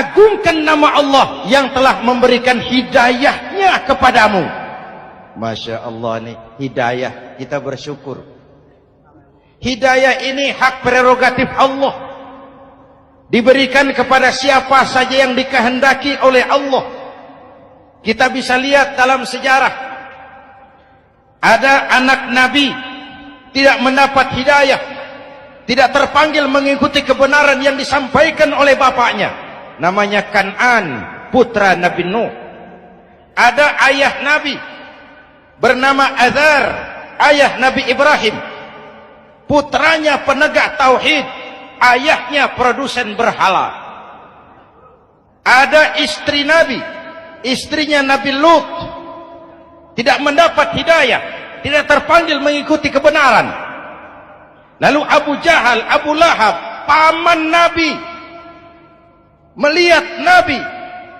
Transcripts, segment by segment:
agungkan nama Allah yang telah memberikan hidayahnya kepadamu. Masya Allah nih, hidayah, kita bersyukur. Hidayah ini hak prerogatif Allah, diberikan kepada siapa saja yang dikehendaki oleh Allah. Kita bisa lihat dalam sejarah, ada anak Nabi tidak mendapat hidayah, tidak terpanggil mengikuti kebenaran yang disampaikan oleh bapaknya, namanya Kan'an, putra Nabi Nuh. Ada ayah Nabi bernama Azar, ayah Nabi Ibrahim, putranya penegak tauhid, ayahnya produsen berhala. Ada istri Nabi, istrinya Nabi Lut, tidak mendapat hidayah, tidak terpanggil mengikuti kebenaran. Lalu Abu Jahal, Abu Lahab, paman Nabi, melihat Nabi,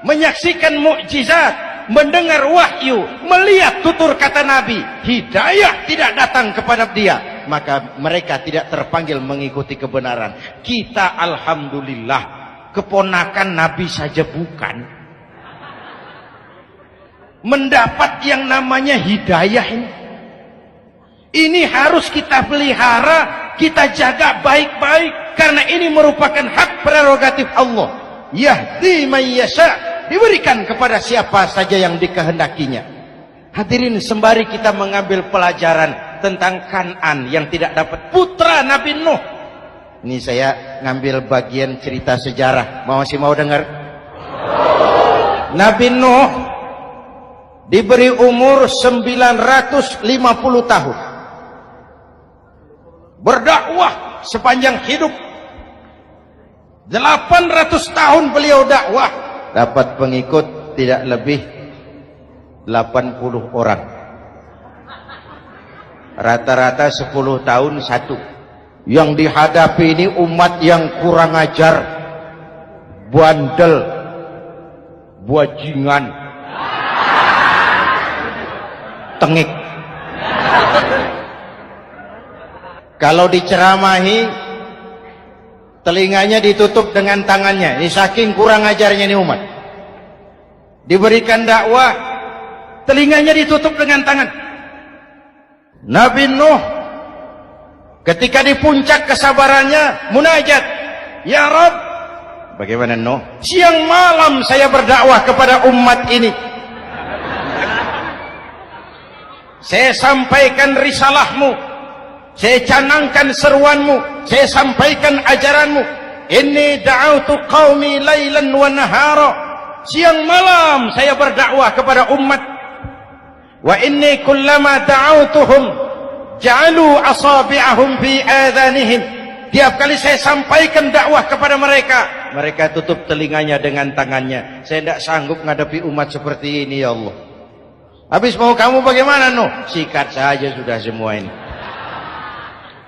menyaksikan mukjizat, mendengar wahyu, melihat tutur kata Nabi, hidayah tidak datang kepada dia, maka mereka tidak terpanggil mengikuti kebenaran. Kita alhamdulillah keponakan Nabi saja bukan, mendapat yang namanya hidayah ini. Ini harus kita pelihara, kita jaga baik-baik, karena ini merupakan hak prerogatif Allah. Yahdi man yasha', diberikan kepada siapa saja yang dikehendakinya. Hadirin, sembari kita mengambil pelajaran tentang Kan'an yang tidak dapat, putra Nabi Nuh. Ini saya ngambil bagian cerita sejarah. Masih mau dengar? Nabi Nuh diberi umur 950 tahun. Berdakwah sepanjang hidup. 800 tahun beliau dakwah, dapat pengikut tidak lebih 80 orang. Rata-rata 10 tahun satu. Yang dihadapi ini umat yang kurang ajar, bandel, bajingan, tengik. Kalau diceramahi, telinganya ditutup dengan tangannya. Ini saking kurang ajarnya ini umat. Diberikan dakwah, telinganya ditutup dengan tangan. Nabi Nuh ketika di puncak kesabarannya munajat, ya Rabb, bagaimana Nuh? Siang malam saya berdakwah kepada umat ini. Saya sampaikan risalahmu, saya canangkan seruanmu, saya sampaikan ajaranmu. Inni da'autu qaumi lailan wa nahara. Siang malam saya berdakwah kepada umat. Wa inni kullama da'autuhum ja'alu asabi'ahum fi adhanihim. Tiap kali saya sampaikan dakwah kepada mereka, mereka tutup telinganya dengan tangannya. Saya tidak sanggup menghadapi umat seperti ini, ya Allah. Habis mau kamu bagaimana, Nuh? Sikat saja sudah semua ini.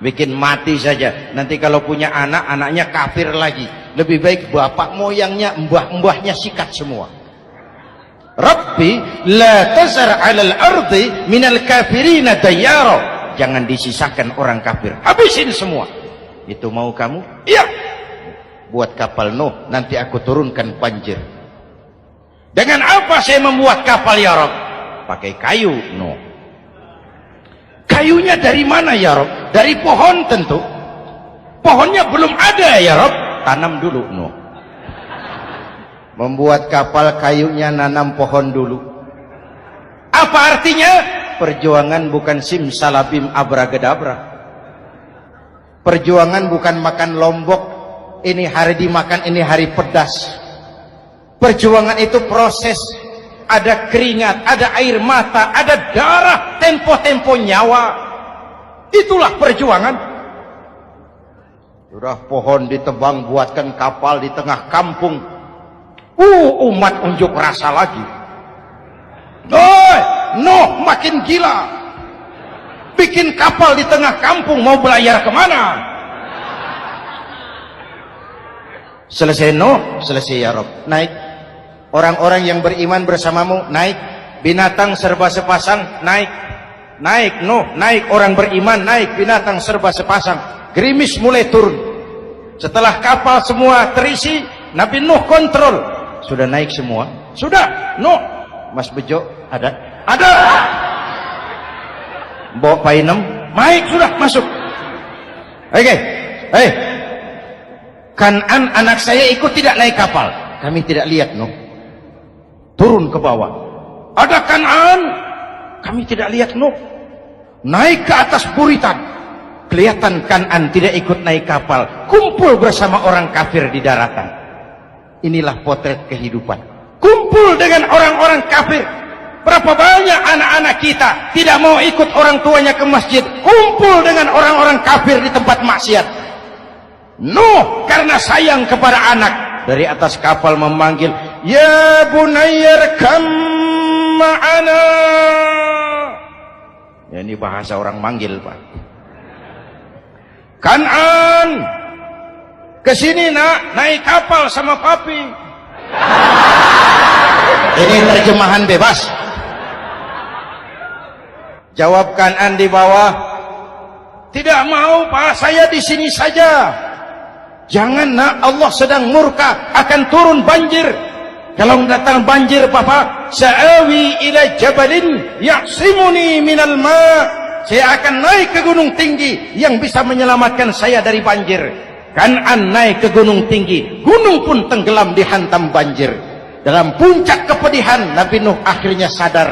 Bikin mati saja. Nanti kalau punya anak, anaknya kafir lagi. Lebih baik bapak moyangnya, mbah-mbahnya sikat semua. Rabbi la tazar 'alal ardi minal kafirina dayyara. Jangan disisakan orang kafir, habisin semua. Itu mau kamu? Iya. Buat kapal Nuh, nanti aku turunkan banjir. Dengan apa saya membuat kapal, ya Rabb? Pakai kayu, Nuh. Kayunya dari mana, ya Rob? Dari pohon tentu. Pohonnya belum ada, ya Rob. Tanam dulu, Nuh. Membuat kapal, kayunya nanam pohon dulu. Apa artinya? Perjuangan bukan simsalabim abragedabra. Perjuangan bukan makan lombok, ini hari dimakan, ini hari pedas. Perjuangan itu proses. Ada keringat, ada air mata, ada darah, tempo-tempo nyawa. Itulah perjuangan. Sudah pohon ditebang, buatkan kapal di tengah kampung. Umat unjuk rasa lagi. Nuh makin gila. Bikin kapal di tengah kampung, mau belayar kemana? Selesai Nuh, selesai ya Rob. Naik. Orang-orang yang beriman bersamamu naik. Binatang serba sepasang naik. Naik Nuh, naik orang beriman, naik binatang serba sepasang. Gerimis mulai turun. Setelah kapal semua terisi, Nabi Nuh kontrol. Sudah naik semua? Sudah. Nuh. Mas Bejo ada? Ada. Bawa painem, naik sudah masuk. Oke. Kan'an anak saya ikut tidak naik kapal. Kami tidak lihat Nuh. Turun ke bawah. Ada Kan'an. Kami tidak lihat Nuh. Naik ke atas buritan. Kelihatan Kan'an tidak ikut naik kapal. Kumpul bersama orang kafir di daratan. Inilah potret kehidupan. Kumpul dengan orang-orang kafir. Berapa banyak anak-anak kita tidak mau ikut orang tuanya ke masjid. Kumpul dengan orang-orang kafir di tempat maksiat. Nuh karena sayang kepada anak. Dari atas kapal memanggil, ya bunayyarkam ma'ana. Ya, ini bahasa orang manggil, Pak. Kan'an, kesini nak, naik kapal sama papi. Ini terjemahan bebas. Jawab Kan'an di bawah, tidak mau Pak, saya di sini saja. Jangan nak, Allah sedang murka, akan turun banjir. Kalau datang banjir Papa, sa'awi ila jabalin ya'simuni minal ma'. Saya akan naik ke gunung tinggi yang bisa menyelamatkan saya dari banjir. Kan'an naik ke gunung tinggi, gunung pun tenggelam dihantam banjir. Dalam puncak kepedihan, Nabi Nuh akhirnya sadar,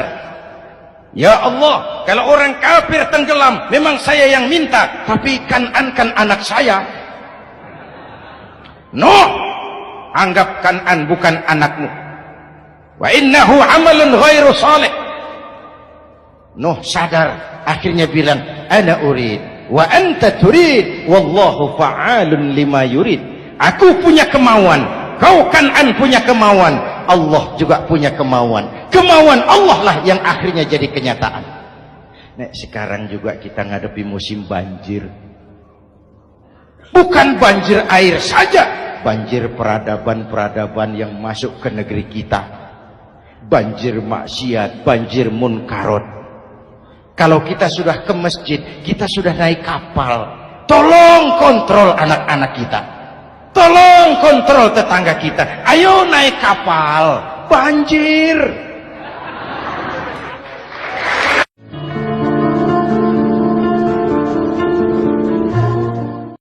ya Allah, kalau orang kafir tenggelam memang saya yang minta, tapi Kan'an kan anak saya. Nuh, anggap Kan'an bukan anakmu. Wa innahu amalun ghairu salih. Nuh sadar, akhirnya bilang, ana urid wa anta turid wallahu fa'alun lima yurid. Aku punya kemauan, kau Kan'an punya kemauan, Allah juga punya kemauan. Kemauan Allah lah yang akhirnya jadi kenyataan. Nek sekarang juga kita ngadepi musim banjir. Bukan banjir air saja, banjir peradaban-peradaban yang masuk ke negeri kita. Banjir maksiat, banjir munkarot. Kalau kita sudah ke masjid, kita sudah naik kapal. Tolong kontrol anak-anak kita. Tolong kontrol tetangga kita. Ayo naik kapal. Banjir.